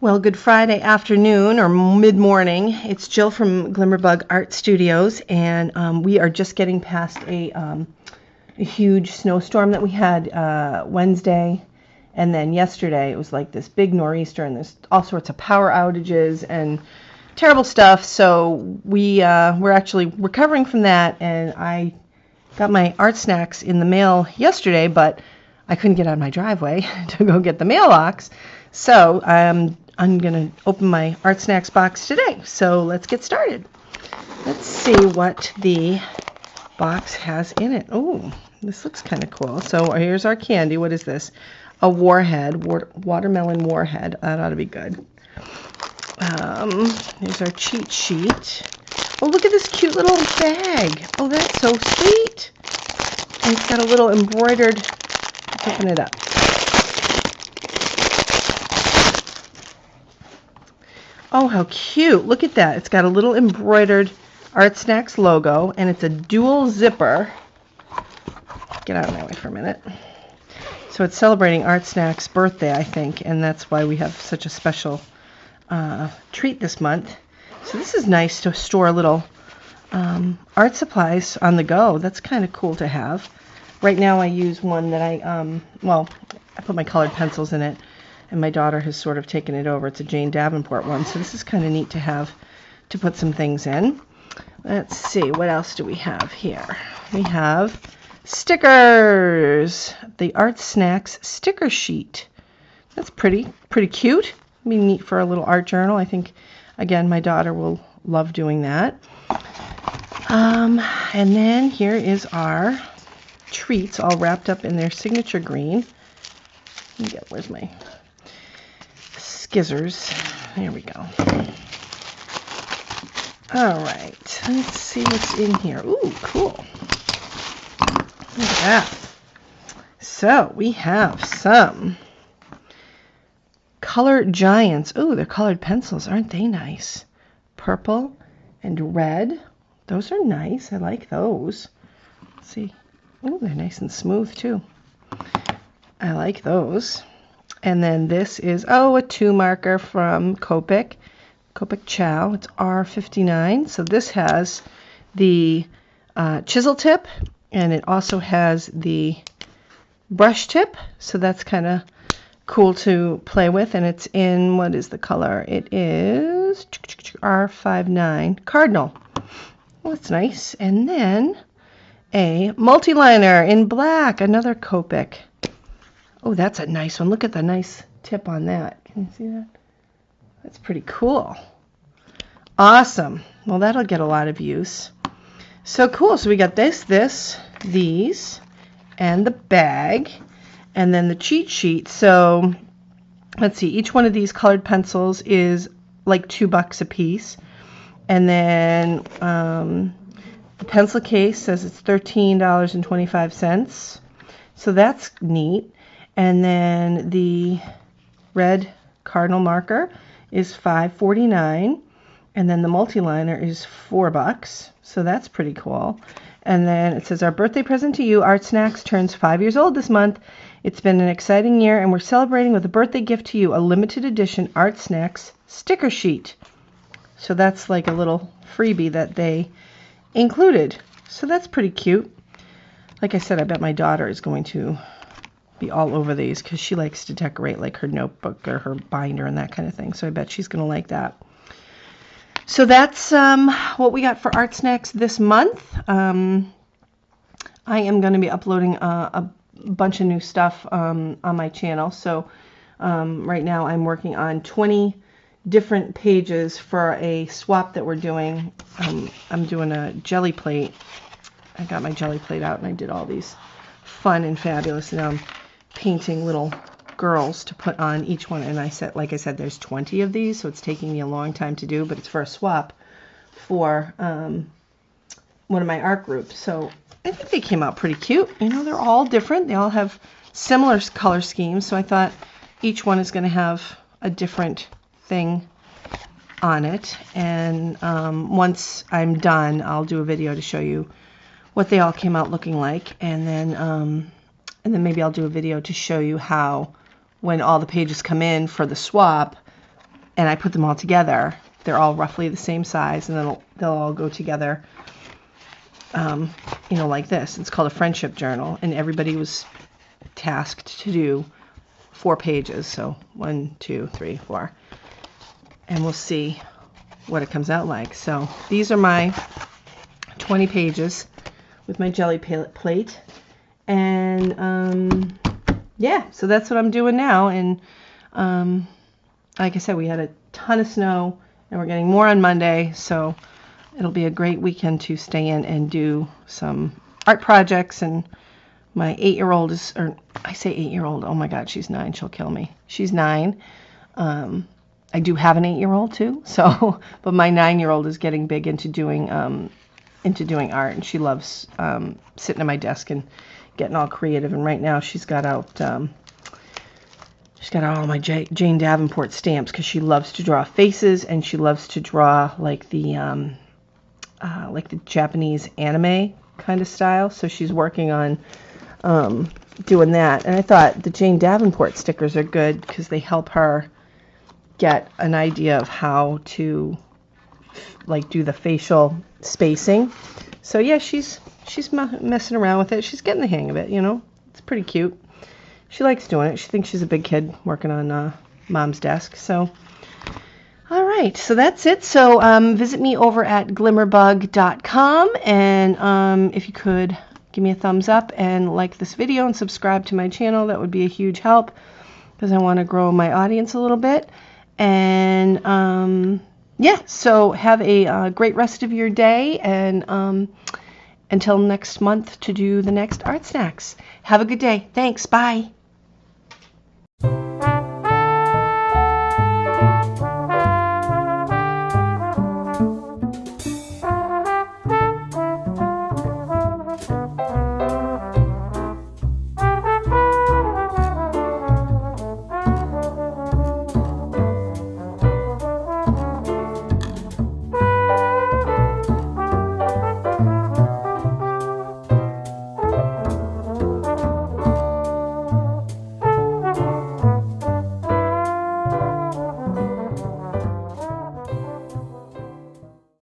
Well, good Friday afternoon or mid-morning. It's Jill from Glimmerbug Art Studios, and we are just getting past a huge snowstorm that we had Wednesday, and then yesterday it was like this big nor'easter, and there's all sorts of power outages and terrible stuff. So we're actually recovering from that, and I got my art snacks in the mail yesterday, but I couldn't get out of my driveway to go get the mailbox. So I'm going to open my art snacks box today. So let's get started. Let's see what the box has in it. Oh, this looks kind of cool. So here's our candy. What is this? A warhead, watermelon warhead. That ought to be good. Here's our cheat sheet. Oh, look at this cute little bag. Oh, that's so sweet. And it's got a little embroidered, let's open it up. Oh, how cute. Look at that. It's got a little embroidered Art Snacks logo, and it's a dual zipper. Get out of my way for a minute. So it's celebrating Art Snacks' birthday, I think, and that's why we have such a special treat this month. So this is nice to store little art supplies on the go. That's kind of cool to have. Right now I use one that I put my colored pencils in it, and my daughter has sort of taken it over. It's a Jane Davenport one, so this is kind of neat to have to put some things in. Let's see, what else do we have here? We have stickers. The Art Snacks sticker sheet. That's pretty cute. It'd be neat for a little art journal. I think, again, my daughter will love doing that. And then here is our treats all wrapped up in their signature green. Where's my skizzers? There we go. All right, let's see what's in here. Ooh, cool. Look at that. So we have some Color Giants. Ooh, they're colored pencils. Aren't they nice? Purple and red. Those are nice. I like those. Let's see. Ooh, they're nice and smooth too. I like those. And then this is, a 2 marker from Copic Chow. It's R59. So this has the chisel tip, and it also has the brush tip. So that's kind of cool to play with. And it's in, what is the color? It is R59 Cardinal. Well, that's nice. And then a multi-liner in black, another Copic. Oh, that's a nice one. Look at the nice tip on that. Can you see that? That's pretty cool. Awesome. Well, that'll get a lot of use. So cool. So we got these, and the bag, and then the cheat sheet. So let's see. Each one of these colored pencils is like $2 a piece. And then the pencil case says it's $13.25. So that's neat. And then the red cardinal marker is $5.49, and then the multi-liner is $4. So that's pretty cool. And then it says, our birthday present to you, Art Snacks turns 5 years old this month. It's been an exciting year, and we're celebrating with a birthday gift to you, a limited edition Art Snacks sticker sheet. So that's like a little freebie that they included. So that's pretty cute. Like I said, I bet my daughter is going to be all over these because she likes to decorate like her notebook or her binder and that kind of thing. So I bet she's going to like that. So that's what we got for Art Snacks this month. I am going to be uploading a bunch of new stuff on my channel. So right now I'm working on 20 different pages for a swap that we're doing. I'm doing a jelly plate. I got my jelly plate out and I did all these fun and fabulous. Now I'm painting little girls to put on each one, and like I said, there's 20 of these, so it's taking me a long time to do, but it's for a swap for one of my art groups. So I think they came out pretty cute. You know, they're all different. They all have similar color schemes, so I thought each one is going to have a different thing on it. And once I'm done, I'll do a video to show you what they all came out looking like, and then maybe I'll do a video to show you how, when all the pages come in for the swap, and I put them all together. They're all roughly the same size, and then they'll all go together, you know, like this. It's called a friendship journal, and everybody was tasked to do 4 pages. So 1, 2, 3, 4, and we'll see what it comes out like. So these are my 20 pages with my jelly plate, and yeah, so that's what I'm doing now. And like I said, we had a ton of snow, and we're getting more on Monday, so it'll be a great weekend to stay in and do some art projects. And my 8-year-old is, or I say 8-year-old, oh my God, she's 9, she'll kill me. She's 9. I do have an 8-year-old too, so, but my 9-year-old is getting big into doing art, and she loves sitting at my desk and getting all creative. And right now she's got out all my Jane Davenport stamps, because she loves to draw faces, and she loves to draw like the Japanese anime kind of style. So she's working on doing that. And I thought the Jane Davenport stickers are good because they help her get an idea of how to like do the facial spacing. So yeah, she's messing around with it. She's getting the hang of it, you know. It's pretty cute. She likes doing it. She thinks she's a big kid working on Mom's desk. So, all right. So that's it. So visit me over at glimmerbug.com. And if you could give me a thumbs up and like this video and subscribe to my channel, that would be a huge help, because I want to grow my audience a little bit. And yeah, so have a great rest of your day. And until next month to do the next Art Snacks. Have a good day. Thanks. Bye.